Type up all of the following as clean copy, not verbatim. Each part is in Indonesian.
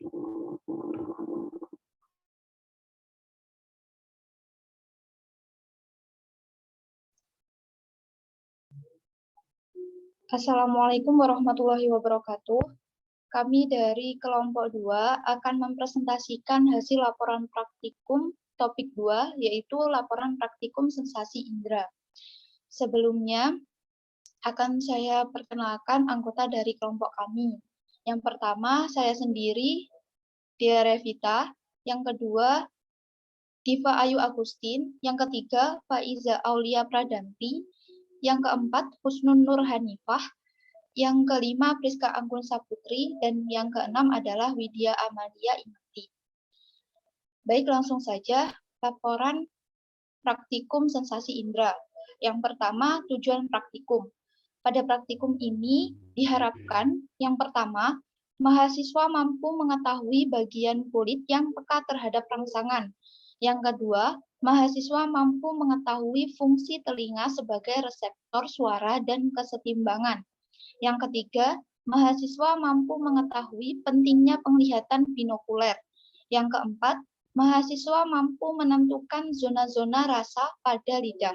Assalamualaikum warahmatullahi wabarakatuh. Kami dari kelompok 2 akan mempresentasikan hasil laporan praktikum topik 2, yaitu laporan praktikum sensasi indera. Sebelumnya, akan saya perkenalkan anggota dari kelompok kami. Yang pertama, saya sendiri, Dia Revita. Yang kedua, Diva Ayu Agustin. Yang ketiga, Faiza Aulia Pradanti. Yang keempat, Husnun Nur Hanifah. Yang kelima, Priska Anggun Saputri, dan yang keenam adalah Widya Amalia Imati. Baik, langsung saja laporan praktikum sensasi indera. Yang pertama, tujuan praktikum. Pada praktikum ini diharapkan yang pertama, mahasiswa mampu mengetahui bagian kulit yang peka terhadap rangsangan. Yang kedua, mahasiswa mampu mengetahui fungsi telinga sebagai reseptor suara dan kesetimbangan. Yang ketiga, mahasiswa mampu mengetahui pentingnya penglihatan binokuler. Yang keempat, mahasiswa mampu menentukan zona-zona rasa pada lidah.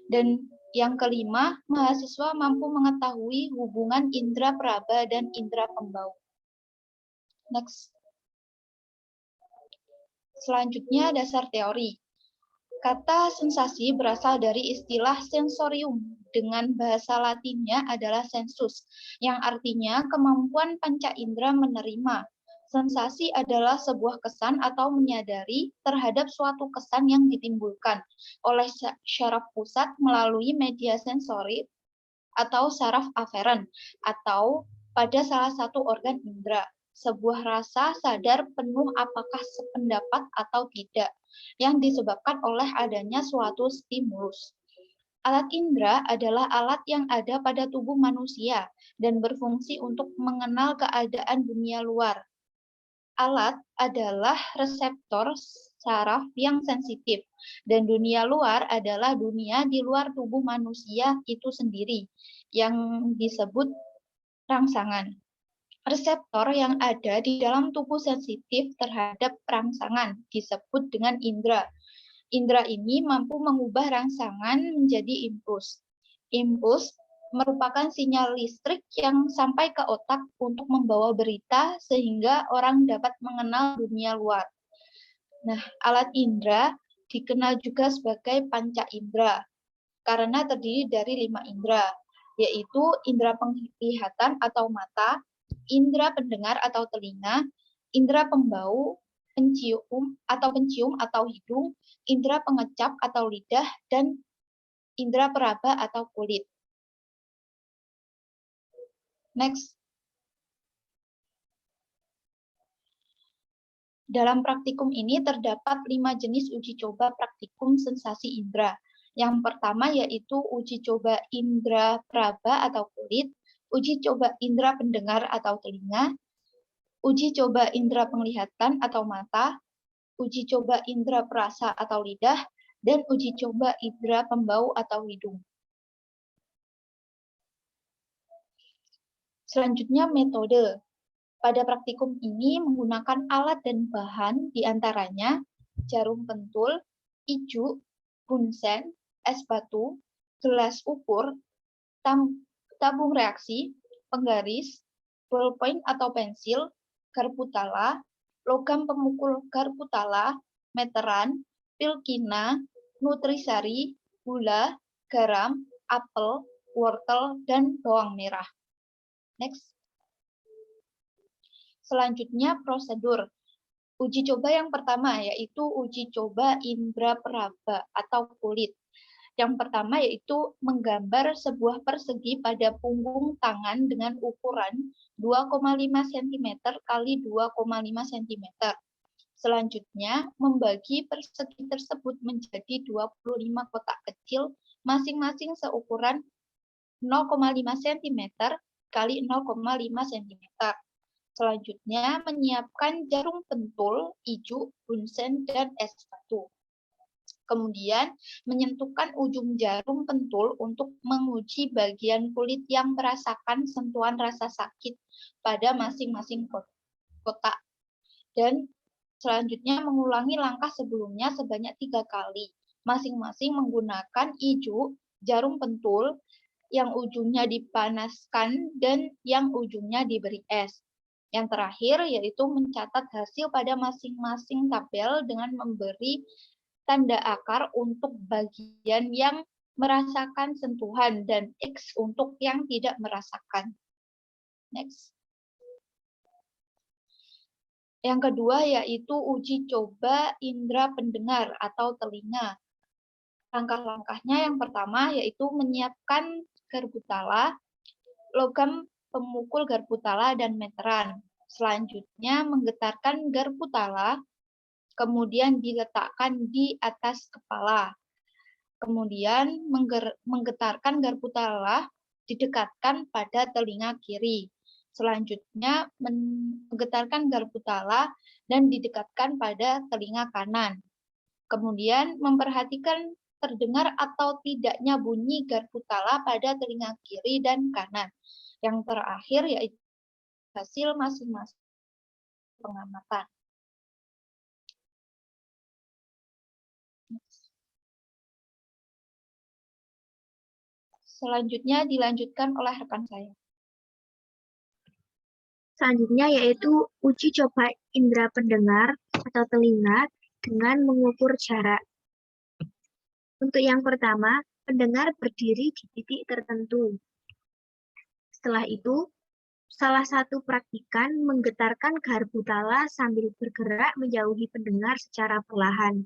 Dan yang kelima, mahasiswa mampu mengetahui hubungan indera peraba dan indera pembau. Next. Selanjutnya, dasar teori. Kata sensasi berasal dari istilah sensorium, dengan bahasa Latinnya adalah sensus, yang artinya kemampuan panca indera menerima. Sensasi adalah sebuah kesan atau menyadari terhadap suatu kesan yang ditimbulkan oleh syaraf pusat melalui media sensori atau saraf aferen, atau pada salah satu organ indera. Sebuah rasa sadar penuh apakah sependapat atau tidak, yang disebabkan oleh adanya suatu stimulus. Alat indera adalah alat yang ada pada tubuh manusia dan berfungsi untuk mengenal keadaan dunia luar. Alat adalah reseptor saraf yang sensitif, dan dunia luar adalah dunia di luar tubuh manusia itu sendiri, yang disebut rangsangan. Reseptor yang ada di dalam tubuh sensitif terhadap rangsangan disebut dengan indera. Indera ini mampu mengubah rangsangan menjadi impuls. Impuls merupakan sinyal listrik yang sampai ke otak untuk membawa berita sehingga orang dapat mengenal dunia luar. Nah, alat indera dikenal juga sebagai panca indera karena terdiri dari 5 indera, yaitu indera penglihatan atau mata, indera pendengar atau telinga, indera pembau, pencium atau hidung, indera pengecap atau lidah, dan indera peraba atau kulit. Next. Dalam praktikum ini terdapat 5 jenis uji coba praktikum sensasi indera. Yang pertama yaitu uji coba indera peraba atau kulit, uji coba indera pendengar atau telinga, uji coba indera penglihatan atau mata, uji coba indera perasa atau lidah, dan uji coba indera pembau atau hidung. Selanjutnya metode. Pada praktikum ini menggunakan alat dan bahan diantaranya jarum pentul, ijuk, bunsen, es batu, gelas ukur, tabung reaksi, penggaris, ballpoint atau pensil, garpu tala, logam pemukul garpu tala, meteran, pil kina, nutrisari, gula, garam, apel, wortel, dan bawang merah. Next. Selanjutnya prosedur. Uji coba yang pertama yaitu uji coba indera peraba atau kulit. Yang pertama yaitu menggambar sebuah persegi pada punggung tangan dengan ukuran 2,5 cm kali 2,5 cm. Selanjutnya, membagi persegi tersebut menjadi 25 kotak kecil masing-masing seukuran 0,5 cm kali 0,5 cm. Selanjutnya, menyiapkan jarum pentul, ijuk, bunsen, dan es batu. Kemudian, menyentuhkan ujung jarum pentul untuk menguji bagian kulit yang merasakan sentuhan rasa sakit pada masing-masing kotak. dan selanjutnya mengulangi langkah sebelumnya sebanyak 3 kali, masing-masing menggunakan ijuk, jarum pentul, yang ujungnya dipanaskan dan yang ujungnya diberi es. Yang terakhir yaitu mencatat hasil pada masing-masing tabel dengan memberi tanda akar untuk bagian yang merasakan sentuhan dan X untuk yang tidak merasakan. Next. Yang kedua yaitu uji coba indera pendengar atau telinga. Langkah-langkahnya yang pertama yaitu menyiapkan garpu tala, logam pemukul garpu tala, dan meteran. Selanjutnya menggetarkan garpu tala, kemudian diletakkan di atas kepala. Kemudian menggetarkan garpu tala didekatkan pada telinga kiri. Selanjutnya menggetarkan garpu tala dan didekatkan pada telinga kanan. Kemudian memperhatikan terdengar atau tidaknya bunyi garpu tala pada telinga kiri dan kanan. Yang terakhir yaitu hasil masing-masing pengamatan. Selanjutnya dilanjutkan oleh rekan saya. Selanjutnya yaitu uji coba indera pendengar atau telinga dengan mengukur jarak. Untuk yang pertama, pendengar berdiri di titik tertentu. Setelah itu, salah satu praktikan menggetarkan garpu tala sambil bergerak menjauhi pendengar secara perlahan.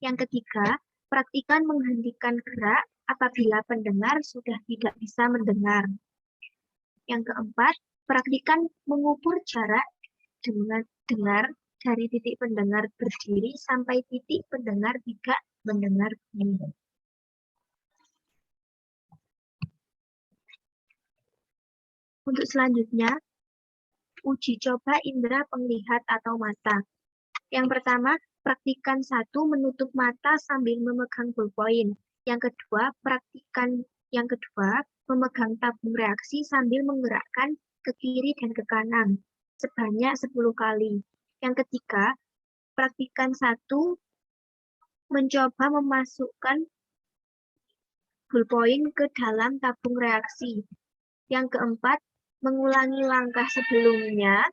Yang ketiga, praktikan menghentikan gerak apabila pendengar sudah tidak bisa mendengar. Yang keempat, praktikan mengukur jarak dengan dengar dari titik pendengar berdiri sampai titik pendengar tidak mendengar bunyi. Untuk selanjutnya, uji coba indera penglihat atau mata. Yang pertama, praktikan 1 menutup mata sambil memegang ballpoint. Yang kedua, memegang tabung reaksi sambil menggerakkan ke kiri dan ke kanan sebanyak 10 kali. Yang ketiga, praktikan 1 mencoba memasukkan ballpoint ke dalam tabung reaksi. Yang keempat, mengulangi langkah sebelumnya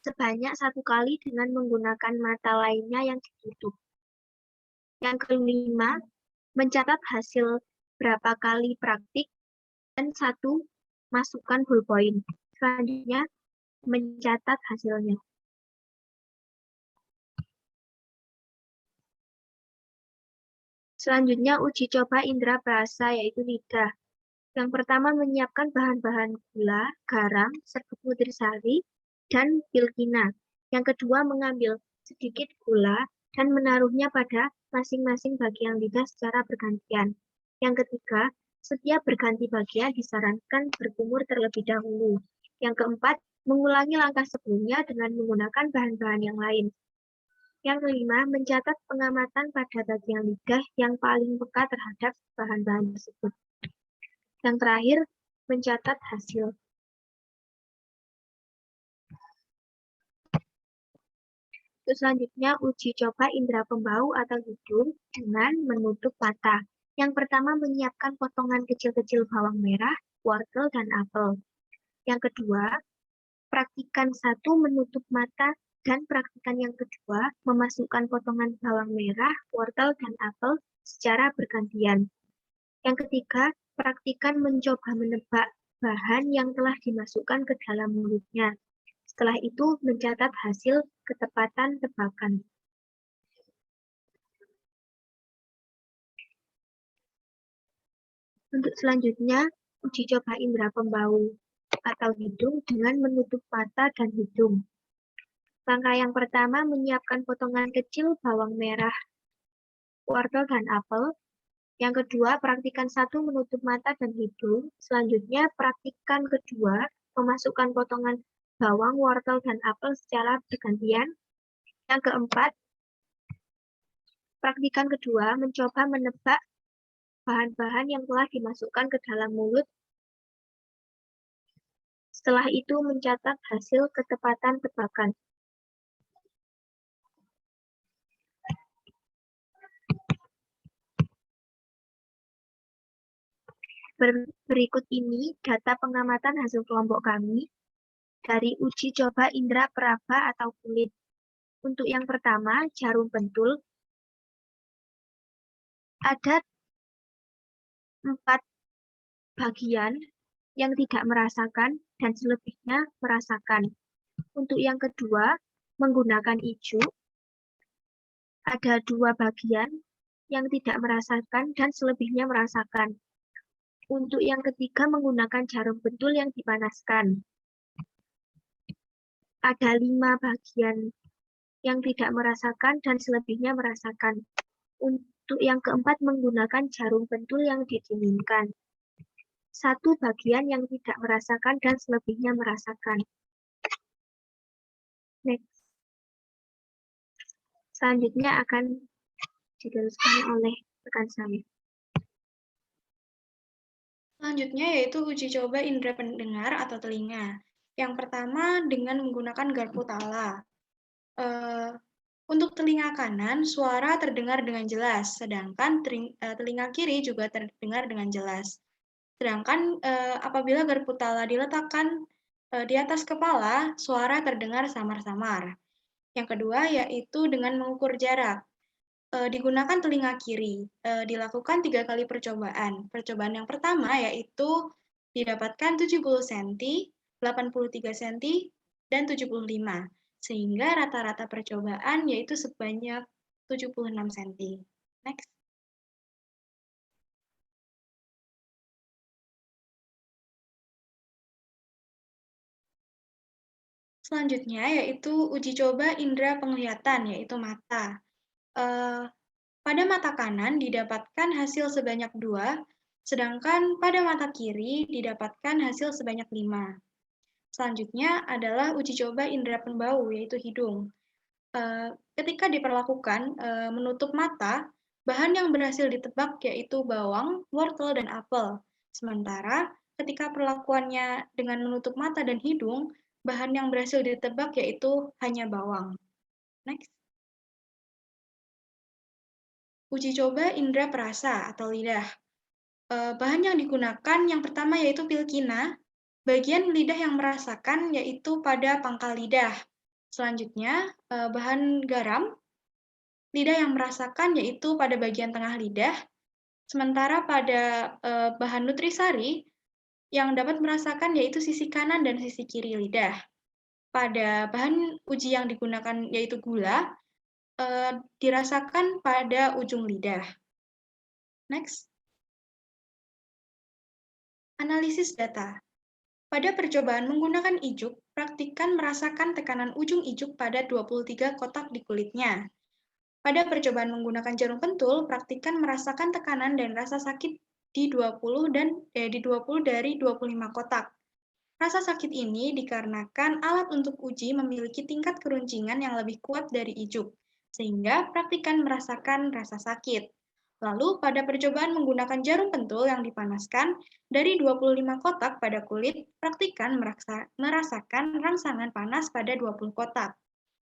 sebanyak 1 kali dengan menggunakan mata lainnya yang ditutup. Yang kelima, mencatat hasil berapa kali praktik dan 1 masukkan ballpoint. Selanjutnya, mencatat hasilnya. Selanjutnya, uji coba indera perasa yaitu lidah. Yang pertama, menyiapkan bahan-bahan gula, garam, serbuk nutrisari, dan pilkina. Yang kedua, mengambil sedikit gula dan menaruhnya pada masing-masing bagian lidah secara bergantian. Yang ketiga, setiap berganti bagian disarankan berkumur terlebih dahulu. Yang keempat, mengulangi langkah sebelumnya dengan menggunakan bahan-bahan yang lain. Yang kelima, mencatat pengamatan pada bagian lidah yang paling peka terhadap bahan-bahan tersebut. Yang terakhir, mencatat hasil. Terus selanjutnya, uji coba indera pembau atau hidung dengan menutup mata. Yang pertama, menyiapkan potongan kecil-kecil bawang merah, wortel, dan apel. Yang kedua, praktikan 1 menutup mata, dan praktikan yang kedua, memasukkan potongan bawang merah, wortel, dan apel secara bergantian. Yang ketiga, praktikan mencoba menebak bahan yang telah dimasukkan ke dalam mulutnya. Setelah itu, mencatat hasil ketepatan tebakan. Untuk selanjutnya, uji coba indera pembau atau hidung dengan menutup mata dan hidung. Langkah yang pertama, menyiapkan potongan kecil bawang merah, wortel, dan apel. Yang kedua, praktikan 1 menutup mata dan hidung. Selanjutnya, praktikan kedua, memasukkan potongan bawang, wortel, dan apel secara bergantian. Yang keempat, praktikan kedua, mencoba menebak bahan-bahan yang telah dimasukkan ke dalam mulut. Setelah itu, mencatat hasil ketepatan tebakan. Berikut ini data pengamatan hasil kelompok kami dari uji coba indera peraba atau kulit. Untuk yang pertama, jarum pentul, ada 4 bagian yang tidak merasakan dan selebihnya merasakan. Untuk yang kedua, menggunakan ijuk, ada 2 bagian yang tidak merasakan dan selebihnya merasakan. Untuk yang ketiga, menggunakan jarum pentul yang dipanaskan. Ada 5 bagian yang tidak merasakan dan selebihnya merasakan. Untuk yang keempat, menggunakan jarum pentul yang didinginkan. 1 bagian yang tidak merasakan dan selebihnya merasakan. Next. Selanjutnya akan diteruskan oleh rekan saya. Selanjutnya yaitu uji coba indera pendengar atau telinga. Yang pertama dengan menggunakan garpu tala. Untuk telinga kanan, suara terdengar dengan jelas, sedangkan telinga kiri juga terdengar dengan jelas. Sedangkan apabila garpu tala diletakkan di atas kepala, suara terdengar samar-samar. Yang kedua yaitu dengan mengukur jarak. Digunakan telinga kiri. Dilakukan 3 kali percobaan. Percobaan yang pertama yaitu didapatkan 70 cm, 83 cm, dan 75. Sehingga rata-rata percobaan yaitu sebanyak 76 cm. Next. Selanjutnya yaitu uji coba indera penglihatan, yaitu mata. Pada mata kanan didapatkan hasil sebanyak 2, sedangkan pada mata kiri didapatkan hasil sebanyak 5. Selanjutnya adalah uji coba indera pembau, yaitu hidung. Ketika diperlakukan menutup mata, bahan yang berhasil ditebak yaitu bawang, wortel, dan apel. Sementara ketika perlakuannya dengan menutup mata dan hidung, bahan yang berhasil ditebak yaitu hanya bawang. Next. Uji coba indera perasa atau lidah. Bahan yang digunakan yang pertama yaitu pilkina. Bagian lidah yang merasakan yaitu pada pangkal lidah. Selanjutnya, bahan garam. Lidah yang merasakan yaitu pada bagian tengah lidah. Sementara pada bahan nutrisari, yang dapat merasakan yaitu sisi kanan dan sisi kiri lidah. Pada bahan uji yang digunakan yaitu gula, dirasakan pada ujung lidah. Next. Analisis data. Pada percobaan menggunakan ijuk, praktikan merasakan tekanan ujung ijuk pada 23 kotak di kulitnya. Pada percobaan menggunakan jarum pentul, praktikan merasakan tekanan dan rasa sakit di 20 dari 25 kotak. Rasa sakit ini dikarenakan alat untuk uji memiliki tingkat keruncingan yang lebih kuat dari ijuk, sehingga praktikan merasakan rasa sakit. Lalu pada percobaan menggunakan jarum pentul yang dipanaskan, dari 25 kotak pada kulit, praktikan merasakan rangsangan panas pada 20 kotak.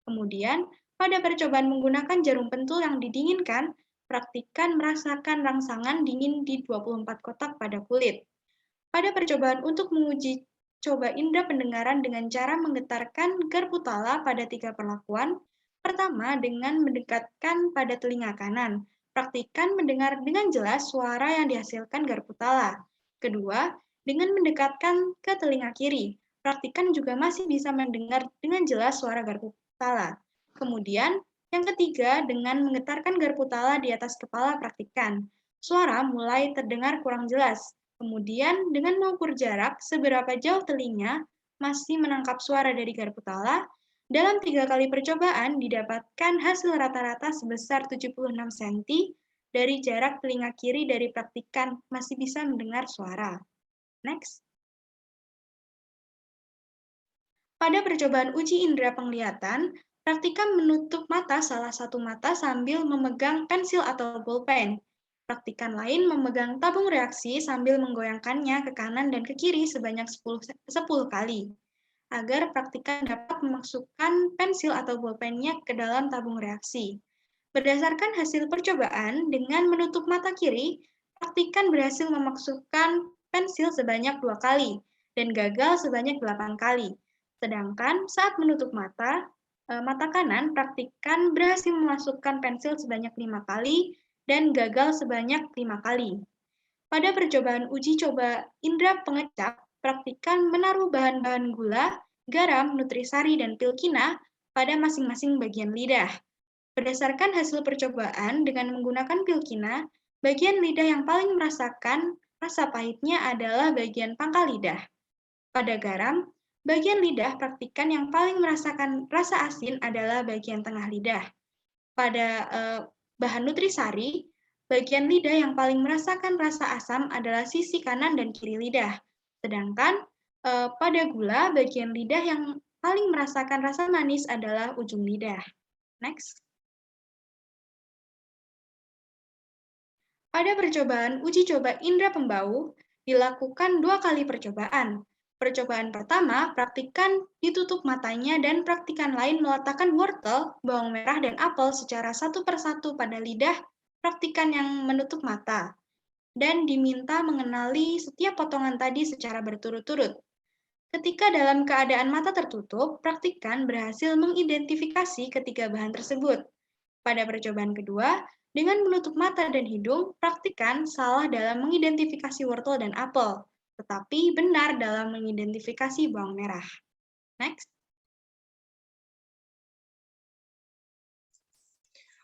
Kemudian, pada percobaan menggunakan jarum pentul yang didinginkan, praktikan merasakan rangsangan dingin di 24 kotak pada kulit. Pada percobaan untuk menguji coba indera pendengaran dengan cara menggetarkan garpu tala pada 3 perlakuan. Pertama, dengan mendekatkan pada telinga kanan. Praktikan mendengar dengan jelas suara yang dihasilkan garpu tala. Kedua, dengan mendekatkan ke telinga kiri. Praktikan juga masih bisa mendengar dengan jelas suara garpu tala. Kemudian, yang ketiga, dengan menggetarkan garpu tala di atas kepala praktikan. Suara mulai terdengar kurang jelas. Kemudian, dengan mengukur jarak, seberapa jauh telinga masih menangkap suara dari garpu tala, dalam 3 kali percobaan didapatkan hasil rata-rata sebesar 76 cm dari jarak telinga kiri dari praktikan masih bisa mendengar suara. Next. Pada percobaan uji indera penglihatan, praktikan menutup mata salah satu mata sambil memegang pensil atau bolpen. Praktikan lain memegang tabung reaksi sambil menggoyangkannya ke kanan dan ke kiri sebanyak 10 kali, agar praktikan dapat memasukkan pensil atau bolpennya ke dalam tabung reaksi. Berdasarkan hasil percobaan, dengan menutup mata kiri, praktikan berhasil memasukkan pensil sebanyak 2 kali dan gagal sebanyak 8 kali. Sedangkan saat menutup mata, mata kanan praktikkan berhasil memasukkan pensil sebanyak 5 kali dan gagal sebanyak 5 kali. Pada percobaan uji coba indera pengecap, praktikkan menaruh bahan-bahan gula, garam, nutrisari, dan pilkina pada masing-masing bagian lidah. Berdasarkan hasil percobaan dengan menggunakan pilkina, bagian lidah yang paling merasakan rasa pahitnya adalah bagian pangkal lidah. Pada garam, bagian lidah praktikkan yang paling merasakan rasa asin adalah bagian tengah lidah. Pada bahan nutrisari, bagian lidah yang paling merasakan rasa asam adalah sisi kanan dan kiri lidah. Sedangkan pada gula, bagian lidah yang paling merasakan rasa manis adalah ujung lidah. Next. Pada percobaan uji coba indera pembau, dilakukan 2 kali percobaan. Percobaan pertama, praktikkan ditutup matanya dan praktikan lain meletakkan wortel, bawang merah, dan apel secara satu persatu pada lidah, praktikan yang menutup mata. Dan diminta mengenali setiap potongan tadi secara berturut-turut. Ketika dalam keadaan mata tertutup, praktikan berhasil mengidentifikasi ketiga bahan tersebut. Pada percobaan kedua, dengan menutup mata dan hidung, praktikan salah dalam mengidentifikasi wortel dan apel, tetapi benar dalam mengidentifikasi bawang merah. Next.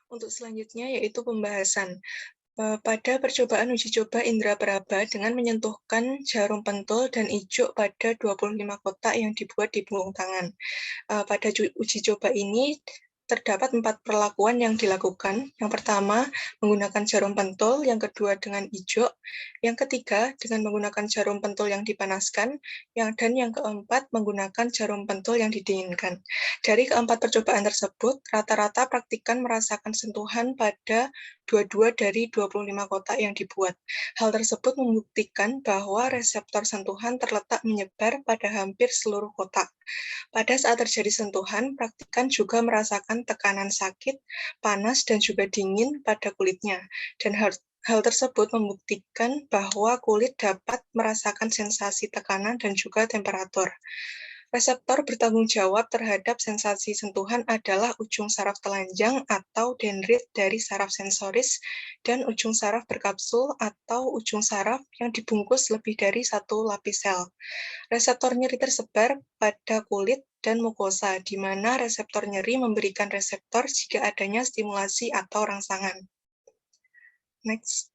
Untuk selanjutnya yaitu pembahasan. Pada percobaan uji coba indera peraba dengan menyentuhkan jarum pentul dan ijuk pada 25 kotak yang dibuat di punggung tangan. Pada uji coba ini terdapat 4 perlakuan yang dilakukan. Yang pertama, menggunakan jarum pentul, yang kedua dengan ijuk, yang ketiga dengan menggunakan jarum pentul yang dipanaskan, dan yang keempat menggunakan jarum pentul yang didinginkan. Dari keempat percobaan tersebut, rata-rata praktikan merasakan sentuhan pada 22 dari 25 kotak yang dibuat. Hal tersebut membuktikan bahwa reseptor sentuhan terletak menyebar pada hampir seluruh kotak. Pada saat terjadi sentuhan, praktikan juga merasakan tekanan sakit, panas, dan juga dingin pada kulitnya. Dan hal tersebut membuktikan bahwa kulit dapat merasakan sensasi tekanan dan juga temperatur. Reseptor bertanggung jawab terhadap sensasi sentuhan adalah ujung saraf telanjang atau dendrit dari saraf sensoris dan ujung saraf berkapsul atau ujung saraf yang dibungkus lebih dari satu lapis sel. Reseptor nyeri tersebar pada kulit dan mukosa, di mana reseptor nyeri memberikan reseptor jika adanya stimulasi atau rangsangan. Next.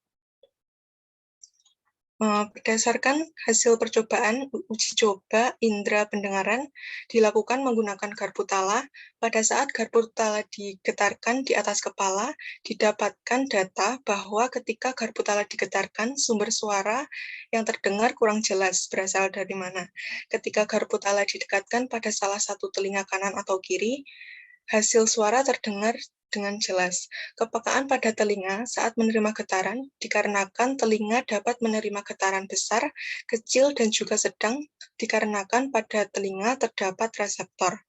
Berdasarkan hasil percobaan uji coba indera pendengaran dilakukan menggunakan garpu tala. Pada saat garpu tala digetarkan di atas kepala, didapatkan data bahwa ketika garpu tala digetarkan, sumber suara yang terdengar kurang jelas berasal dari mana. Ketika garpu tala didekatkan pada salah satu telinga kanan atau kiri, hasil suara terdengar dengan jelas. Kepekaan pada telinga saat menerima getaran dikarenakan telinga dapat menerima getaran besar, kecil, dan juga sedang dikarenakan pada telinga terdapat reseptor.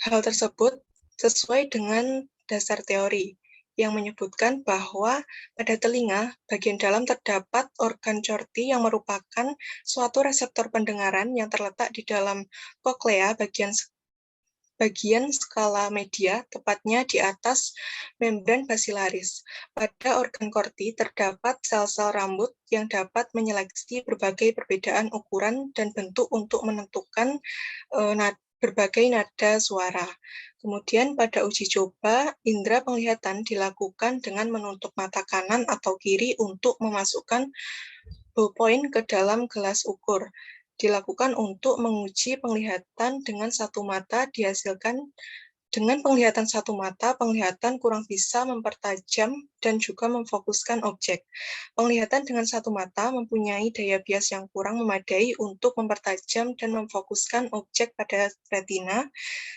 Hal tersebut sesuai dengan dasar teori yang menyebutkan bahwa pada telinga bagian dalam terdapat organ corti yang merupakan suatu reseptor pendengaran yang terletak di dalam koklea bagian skala media, tepatnya di atas membran basilaris. Pada organ korti terdapat sel-sel rambut yang dapat menyeleksi berbagai perbedaan ukuran dan bentuk untuk menentukan berbagai nada suara. Kemudian pada uji coba, indera penglihatan dilakukan dengan menutup mata kanan atau kiri untuk memasukkan ballpoint ke dalam gelas ukur. Dilakukan untuk menguji penglihatan dengan satu mata dihasilkan dengan penglihatan satu mata, penglihatan kurang bisa mempertajam dan juga memfokuskan objek. Penglihatan dengan satu mata mempunyai daya bias yang kurang memadai untuk mempertajam dan memfokuskan objek pada retina,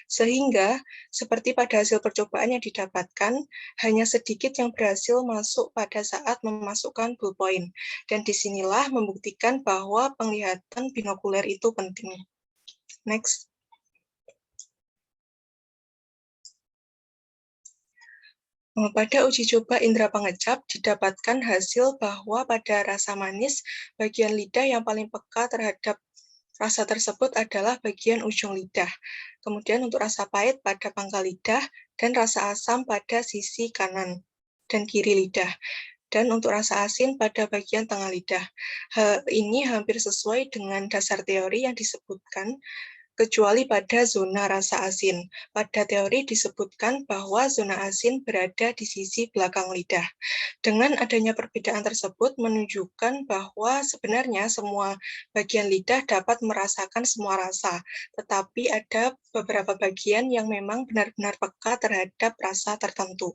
sehingga seperti pada hasil percobaan yang didapatkan, hanya sedikit yang berhasil masuk pada saat memasukkan ballpoint. Dan disinilah membuktikan bahwa penglihatan binokuler itu penting. Next. Pada uji coba indera pengecap didapatkan hasil bahwa pada rasa manis, bagian lidah yang paling peka terhadap rasa tersebut adalah bagian ujung lidah. Kemudian untuk rasa pahit pada pangkal lidah dan rasa asam pada sisi kanan dan kiri lidah. Dan untuk rasa asin pada bagian tengah lidah. Hal ini hampir sesuai dengan dasar teori yang disebutkan, kecuali pada zona rasa asin. Pada teori disebutkan bahwa zona asin berada di sisi belakang lidah. Dengan adanya perbedaan tersebut menunjukkan bahwa sebenarnya semua bagian lidah dapat merasakan semua rasa, tetapi ada beberapa bagian yang memang benar-benar peka terhadap rasa tertentu.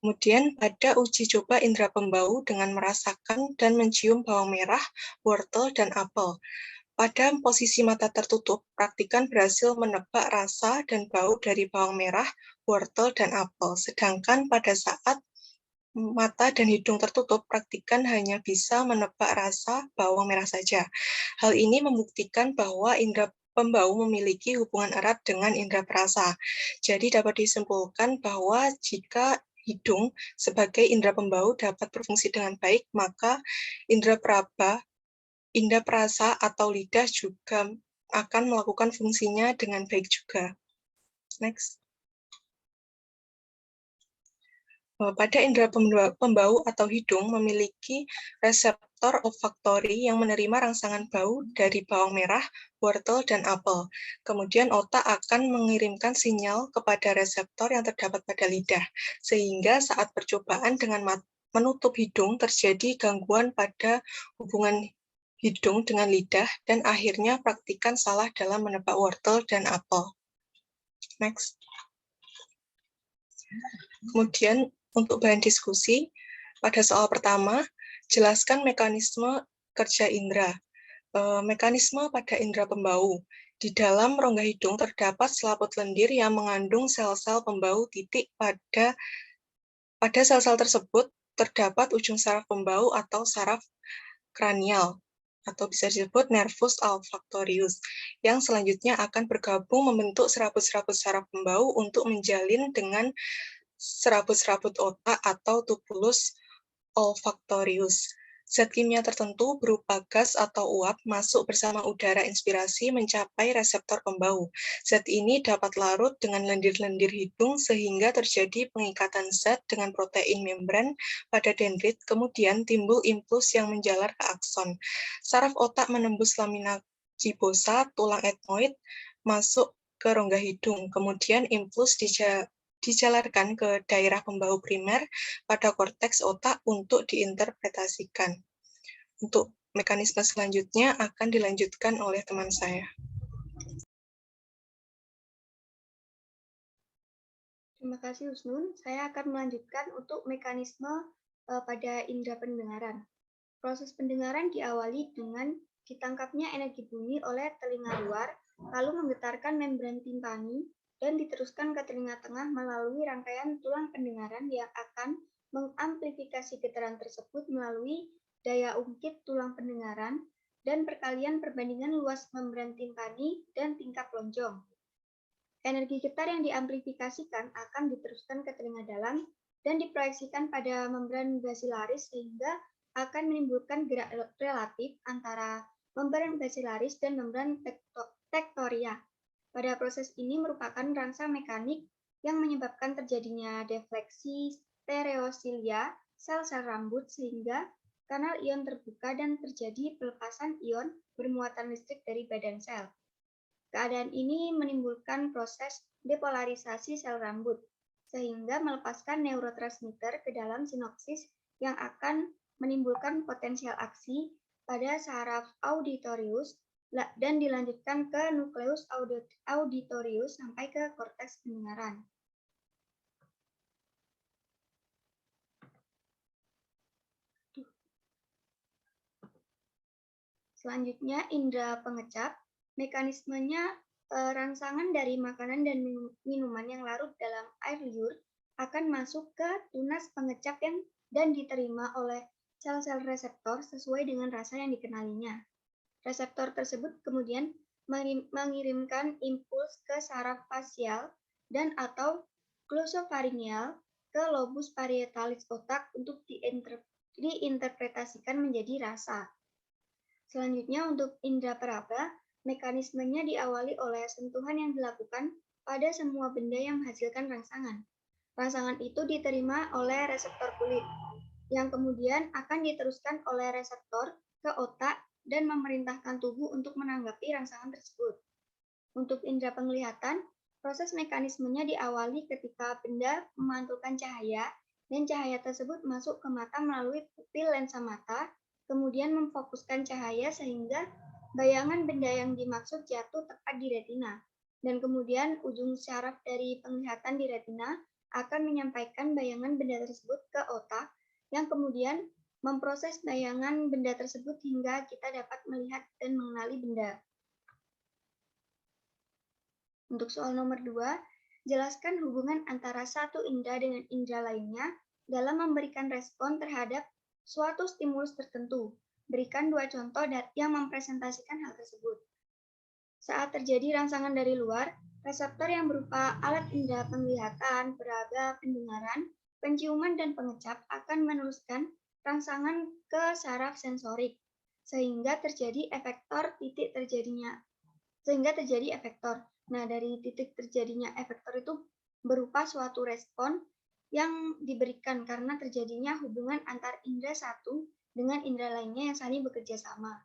Kemudian pada uji coba indera pembau dengan merasakan dan mencium bawang merah, wortel, dan apel. Pada posisi mata tertutup, praktikan berhasil menebak rasa dan bau dari bawang merah, wortel, dan apel. Sedangkan pada saat mata dan hidung tertutup, praktikan hanya bisa menebak rasa bawang merah saja. Hal ini membuktikan bahwa indera pembau memiliki hubungan erat dengan indera perasa. Jadi dapat disimpulkan bahwa jika hidung sebagai indera pembau dapat berfungsi dengan baik, maka indera peraba, indera perasa atau lidah juga akan melakukan fungsinya dengan baik juga. Next. Pada indera pembau atau hidung memiliki reseptor olfaktori yang menerima rangsangan bau dari bawang merah, wortel, dan apel. Kemudian otak akan mengirimkan sinyal kepada reseptor yang terdapat pada lidah, sehingga saat percobaan dengan menutup hidung terjadi gangguan pada hubungan hidung dengan lidah, dan akhirnya praktikan salah dalam menebak wortel dan apel. Next. Kemudian untuk bahan diskusi, pada soal pertama, jelaskan mekanisme kerja indera. Mekanisme pada indera pembau. Di dalam rongga hidung terdapat selaput lendir yang mengandung sel-sel pembau titik. Pada sel-sel tersebut terdapat ujung saraf pembau atau saraf kranial, atau bisa disebut nervus olfactorius, yang selanjutnya akan bergabung membentuk serabut-serabut saraf pembau untuk menjalin dengan serabut-serabut otak atau tubulus olfactorius. Zat kimia tertentu berupa gas atau uap masuk bersama udara inspirasi mencapai reseptor pembau. Zat ini dapat larut dengan lendir-lendir hidung sehingga terjadi pengikatan zat dengan protein membran pada dendrit, kemudian timbul impuls yang menjalar ke akson. Saraf otak menembus lamina gibosa, tulang etmoid, masuk ke rongga hidung, kemudian impuls dijalarkan ke daerah pembau primer pada korteks otak untuk diinterpretasikan. Untuk mekanisme selanjutnya akan dilanjutkan oleh teman saya. Terima kasih Husnun. Saya akan melanjutkan untuk mekanisme pada indera pendengaran. Proses pendengaran diawali dengan ditangkapnya energi bunyi oleh telinga luar, lalu menggetarkan membran timpani, dan diteruskan ke telinga tengah melalui rangkaian tulang pendengaran yang akan mengamplifikasi getaran tersebut melalui daya ungkit tulang pendengaran dan perkalian perbandingan luas membran timpani dan tingkat lonjong. Energi getar yang diamplifikasikan akan diteruskan ke telinga dalam dan diproyeksikan pada membran basilaris sehingga akan menimbulkan gerak relatif antara membran basilaris dan membran tectoria. Pada proses ini merupakan rangsang mekanik yang menyebabkan terjadinya defleksi stereosilia sel-sel rambut sehingga kanal ion terbuka dan terjadi pelepasan ion bermuatan listrik dari badan sel. Keadaan ini menimbulkan proses depolarisasi sel rambut, sehingga melepaskan neurotransmitter ke dalam sinopsis yang akan menimbulkan potensial aksi pada saraf auditorius dan dilanjutkan ke nukleus auditorius sampai ke korteks pendengaran. Selanjutnya, indera pengecap. Mekanismenya rangsangan dari makanan dan minuman yang larut dalam air liur akan masuk ke tunas pengecap dan diterima oleh sel-sel reseptor sesuai dengan rasa yang dikenalinya. Reseptor tersebut kemudian mengirimkan impuls ke saraf fasial dan atau glosofaringeal ke lobus parietalis otak untuk diinterpretasikan menjadi rasa. Selanjutnya untuk indera peraba, mekanismenya diawali oleh sentuhan yang dilakukan pada semua benda yang menghasilkan rangsangan. Rangsangan itu diterima oleh reseptor kulit, yang kemudian akan diteruskan oleh reseptor ke otak dan memerintahkan tubuh untuk menanggapi rangsangan tersebut. Untuk indera penglihatan, proses mekanismenya diawali ketika benda memantulkan cahaya dan cahaya tersebut masuk ke mata melalui pupil lensa mata, kemudian memfokuskan cahaya sehingga bayangan benda yang dimaksud jatuh tepat di retina. Dan kemudian ujung syaraf dari penglihatan di retina akan menyampaikan bayangan benda tersebut ke otak, yang kemudian memproses bayangan benda tersebut hingga kita dapat melihat dan mengenali benda. Untuk soal nomor 2, jelaskan hubungan antara satu indera dengan indera lainnya dalam memberikan respon terhadap suatu stimulus tertentu. Berikan 2 contoh yang mempresentasikan hal tersebut. Saat terjadi rangsangan dari luar, reseptor yang berupa alat indera penglihatan, peraba, pendengaran, penciuman, dan pengecap akan meneruskan rangsangan ke saraf sensorik, sehingga terjadi efektor. Nah, dari titik terjadinya efektor itu berupa suatu respon yang diberikan karena terjadinya hubungan antar indera satu dengan indera lainnya yang saling bekerja sama.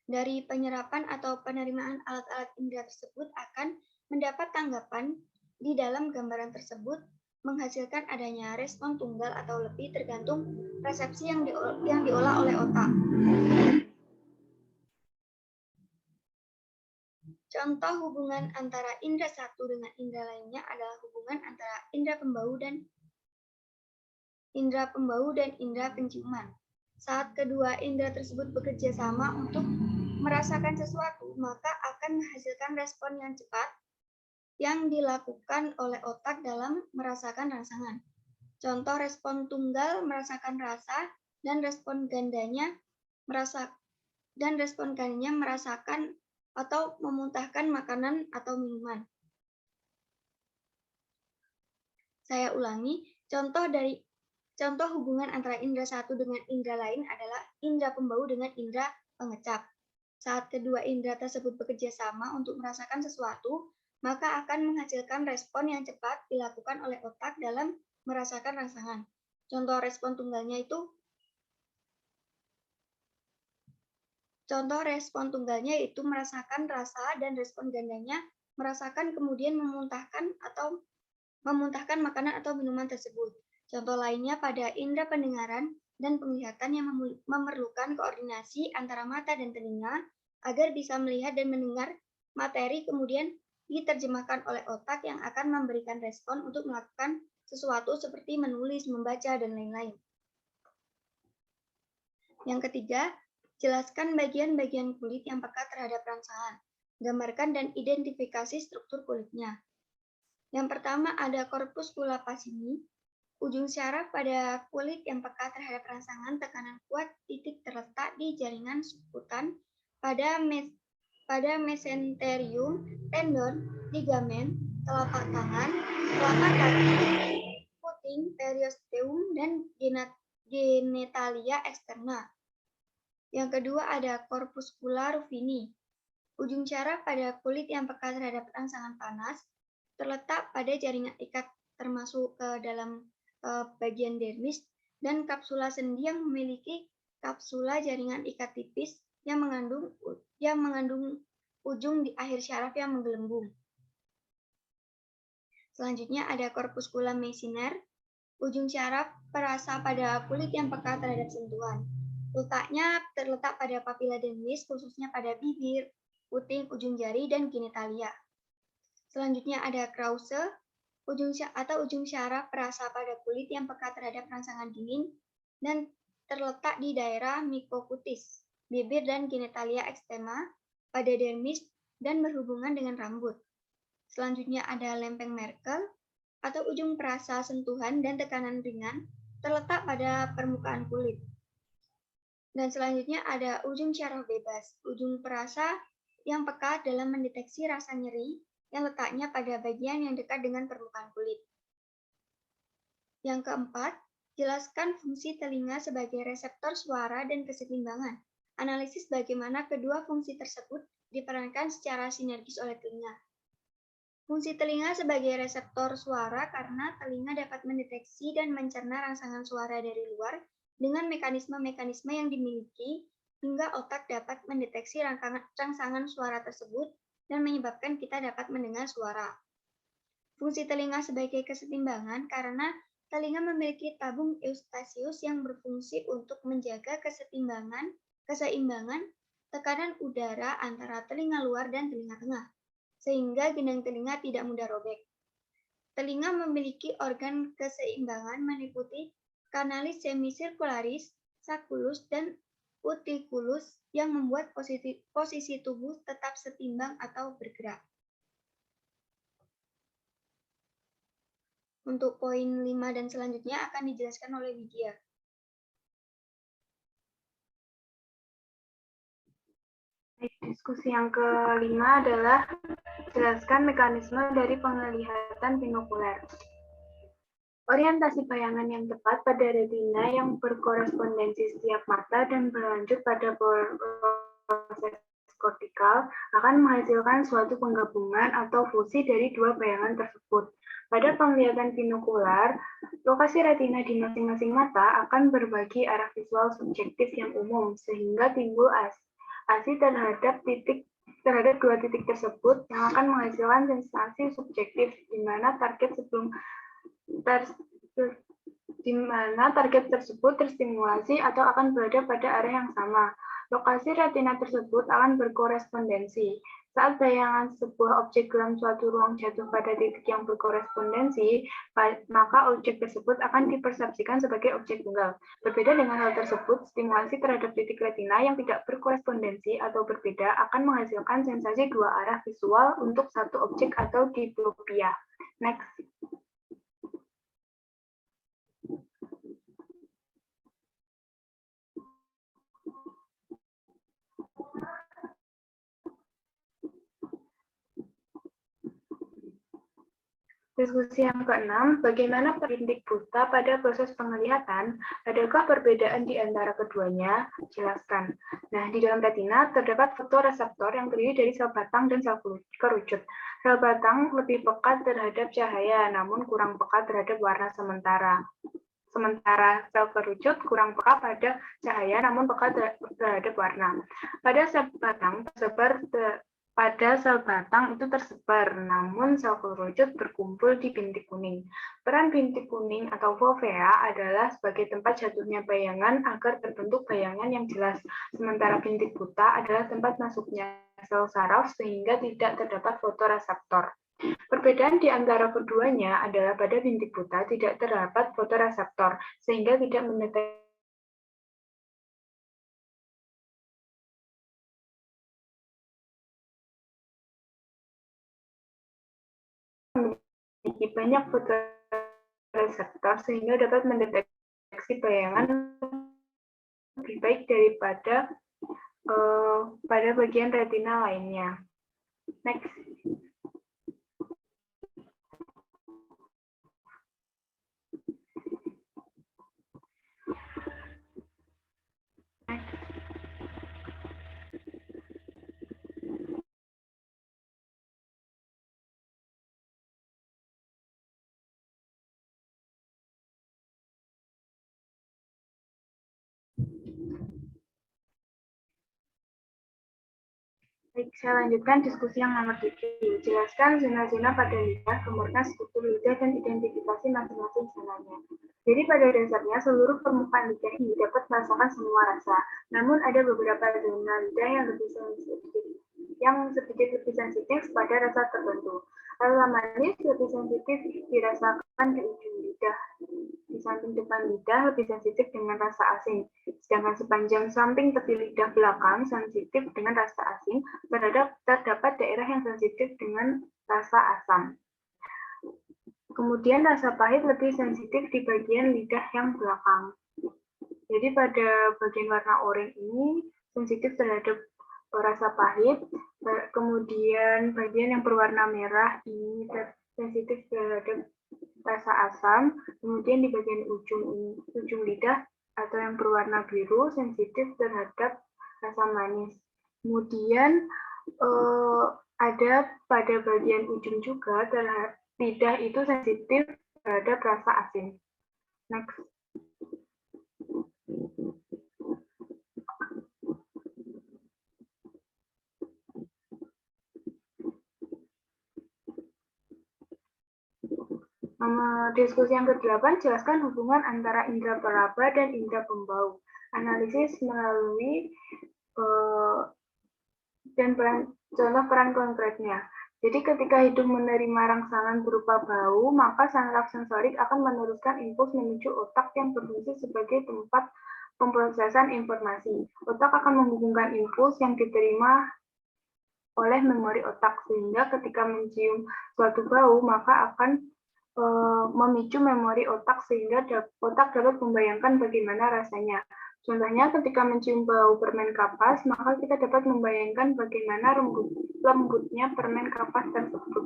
Dari penyerapan atau penerimaan alat-alat indera tersebut akan mendapat tanggapan di dalam gambaran tersebut, menghasilkan adanya respon tunggal atau lebih tergantung resepsi yang diolah oleh otak. Contoh hubungan antara indera satu dengan indera lainnya adalah hubungan antara indera pembau dan indera penciuman. Saat kedua indera tersebut bekerja sama untuk merasakan sesuatu, maka akan menghasilkan respon yang cepat yang dilakukan oleh otak dalam merasakan rangsangan. Contoh respon tunggal merasakan rasa dan respon gandanya merasakan atau memuntahkan makanan atau minuman. Saya ulangi, contoh hubungan antara indera satu dengan indera lain adalah indera pembau dengan indera pengecap. Saat kedua indera tersebut bekerja sama untuk merasakan sesuatu, maka akan menghasilkan respon yang cepat dilakukan oleh otak dalam merasakan rangsangan. Contoh respon tunggalnya yaitu merasakan rasa, dan respon gandanya merasakan kemudian memuntahkan makanan atau minuman tersebut. Contoh lainnya pada indera pendengaran dan penglihatan yang memerlukan koordinasi antara mata dan telinga agar bisa melihat dan mendengar materi, kemudian diterjemahkan oleh otak yang akan memberikan respon untuk melakukan sesuatu seperti menulis, membaca, dan lain-lain. Yang ketiga, jelaskan bagian-bagian kulit yang peka terhadap rangsangan. Gambarkan dan identifikasi struktur kulitnya. Yang pertama ada corpuscula pacini, ujung syaraf pada kulit yang peka terhadap rangsangan tekanan kuat, titik terletak di jaringan subkutan pada mesenterium, tendon, ligamen, telapak tangan, telapak kaki, puting, periosteum, dan genitalia eksterna. Yang kedua ada corpuscula ruffini, ujung syaraf pada kulit yang peka terhadap rangsangan panas, terletak pada jaringan ikat termasuk ke dalam bagian dermis, dan kapsula sendi yang memiliki kapsula jaringan ikat tipis yang mengandung ujung di akhir syaraf yang menggelembung. Selanjutnya ada corpuscula meissner, ujung syaraf perasa pada kulit yang peka terhadap sentuhan. Letaknya terletak pada papila dermis, khususnya pada bibir, puting, ujung jari, dan genitalia. Selanjutnya ada Krause, ujung syaraf perasa pada kulit yang peka terhadap rangsangan dingin dan terletak di daerah mikokutis, bibir, dan genitalia ekstema pada dermis dan berhubungan dengan rambut. Selanjutnya ada lempeng Merkel atau ujung perasa sentuhan dan tekanan ringan terletak pada permukaan kulit. Dan selanjutnya ada ujung syaraf bebas, ujung perasa yang peka dalam mendeteksi rasa nyeri yang letaknya pada bagian yang dekat dengan permukaan kulit. Yang keempat, jelaskan fungsi telinga sebagai reseptor suara dan kesetimbangan. Analisis bagaimana kedua fungsi tersebut diperankan secara sinergis oleh telinga. Fungsi telinga sebagai reseptor suara karena telinga dapat mendeteksi dan mencerna rangsangan suara dari luar dengan mekanisme-mekanisme yang dimiliki hingga otak dapat mendeteksi rangsangan suara tersebut dan menyebabkan kita dapat mendengar suara. Fungsi telinga sebagai kesetimbangan karena telinga memiliki tabung eustasius yang berfungsi untuk menjaga keseimbangan tekanan udara antara telinga luar dan telinga tengah, sehingga gendang telinga tidak mudah robek. Telinga memiliki organ keseimbangan meliputi kanalis semisirkularis, sakulus, dan uticulus yang membuat posisi tubuh tetap setimbang atau bergerak. Untuk poin 5 dan selanjutnya akan dijelaskan oleh Widya. Diskusi yang kelima adalah jelaskan mekanisme dari penglihatan binokuler. Orientasi bayangan yang tepat pada retina yang berkorespondensi setiap mata dan berlanjut pada proses kortikal akan menghasilkan suatu penggabungan atau fusi dari dua bayangan tersebut. Pada penglihatan binokular, lokasi retina di masing-masing mata akan berbagi arah visual subjektif yang umum, sehingga timbul ASI terhadap dua titik tersebut yang akan menghasilkan sensasi subjektif di mana target tersebut terstimulasi atau akan berada pada area yang sama. Lokasi retina tersebut akan berkorespondensi. Saat bayangan sebuah objek dalam suatu ruang jatuh pada titik yang berkorespondensi, maka objek tersebut akan dipersepsikan sebagai objek tunggal. Berbeda dengan hal tersebut, stimulasi terhadap titik retina yang tidak berkorespondensi atau berbeda akan menghasilkan sensasi dua arah visual untuk satu objek atau diplopia. Next. Diskusi yang keenam, bagaimana bintik buta pada proses penglihatan? Adakah perbedaan di antara keduanya? Jelaskan. Nah, di dalam retina terdapat fotoreseptor yang terdiri dari sel batang dan sel kerucut. Sel batang lebih pekat terhadap cahaya, namun kurang pekat terhadap warna sementara. Sementara sel kerucut kurang peka pada cahaya, namun peka terhadap warna. Pada sel batang itu tersebar, namun sel kerucut berkumpul di bintik kuning. Peran bintik kuning atau fovea adalah sebagai tempat jatuhnya bayangan agar terbentuk bayangan yang jelas, sementara bintik buta adalah tempat masuknya sel saraf sehingga tidak terdapat fotoreseptor. Perbedaan di antara keduanya adalah pada bintik buta tidak terdapat fotoreseptor, sehingga tidak mendeteksi memiliki banyak fotoreseptor sehingga dapat mendeteksi bayangan lebih baik daripada pada bagian retina lainnya. Next. Baik, saya lanjutkan diskusi yang nomor 7. Jelaskan zona-zona pada lidah, gambarkan struktur lidah, dan identifikasi masing-masing zonanya. Jadi pada dasarnya seluruh permukaan lidah ini dapat merasakan semua rasa. Namun ada beberapa zona lidah yang sedikit lebih sensitif pada rasa tertentu. Rasa manis lebih sensitif dirasakan di ujung lidah. Di samping depan lidah lebih sensitif dengan rasa asin. Sedangkan sepanjang samping tepi lidah belakang sensitif dengan rasa asin, terdapat daerah yang sensitif dengan rasa asam. Kemudian rasa pahit lebih sensitif di bagian lidah yang belakang. Jadi pada bagian warna oranye ini sensitif terhadap rasa pahit, kemudian bagian yang berwarna merah ini sensitif terhadap rasa asam, kemudian di bagian ujung lidah atau yang berwarna biru sensitif terhadap rasa manis. Kemudian ada pada bagian ujung juga terhadap lidah itu sensitif terhadap rasa asin. Next. Diskusi yang ke-8, jelaskan hubungan antara indera peraba dan indera pembau. Analisis melalui dan contoh peran konkretnya. Jadi ketika hidung menerima rangsangan berupa bau, maka saraf sensorik akan meneruskan impuls menuju otak yang berfungsi sebagai tempat pemrosesan informasi. Otak akan menghubungkan impuls yang diterima oleh memori otak, sehingga ketika mencium suatu bau, maka akan memicu memori otak sehingga otak dapat membayangkan bagaimana rasanya. Contohnya ketika mencium bau permen kapas, maka kita dapat membayangkan bagaimana lembutnya permen kapas tersebut.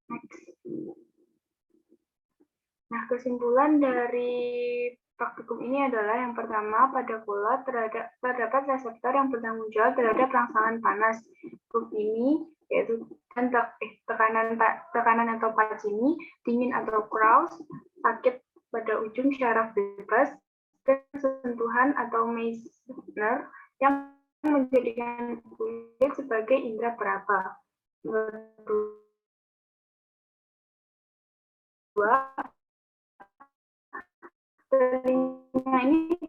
Next. Nah, kesimpulan dari praktikum ini adalah yang pertama, pada bola terdapat reseptor yang bertanggung jawab terhadap rangsangan panas. Grup ini yaitu tekanan atau Pacini, dingin atau Kraus, sakit pada ujung syaraf bebas, dan sentuhan atau Meissner yang menjadikan kulit sebagai indera peraba. Kedua, telinga ini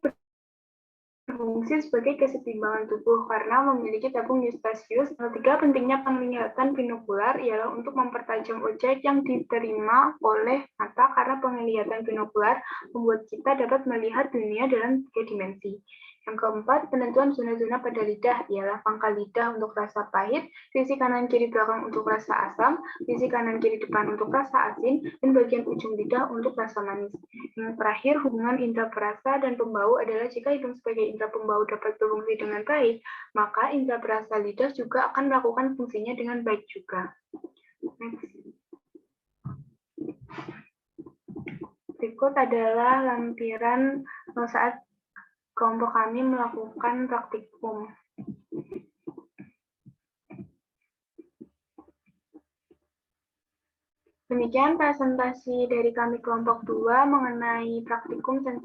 berfungsi sebagai kesetimbangan tubuh karena memiliki tabung Eustachius. Ketiga, pentingnya penglihatan binokular ialah untuk mempertajam objek yang diterima oleh mata karena penglihatan binokular membuat kita dapat melihat dunia dalam 3 dimensi. Yang keempat, penentuan zona-zona pada lidah ialah pangkal lidah untuk rasa pahit, sisi kanan kiri belakang untuk rasa asam, sisi kanan kiri depan untuk rasa asin, dan bagian ujung lidah untuk rasa manis. Yang terakhir, hubungan indera perasa dan pembau adalah jika hidung sebagai indera pembau dapat berfungsi dengan baik, maka indera perasa lidah juga akan melakukan fungsinya dengan baik juga. Next. Berikut adalah lampiran saat kelompok kami melakukan praktikum. Demikian presentasi dari kami kelompok 2 mengenai praktikum sensasi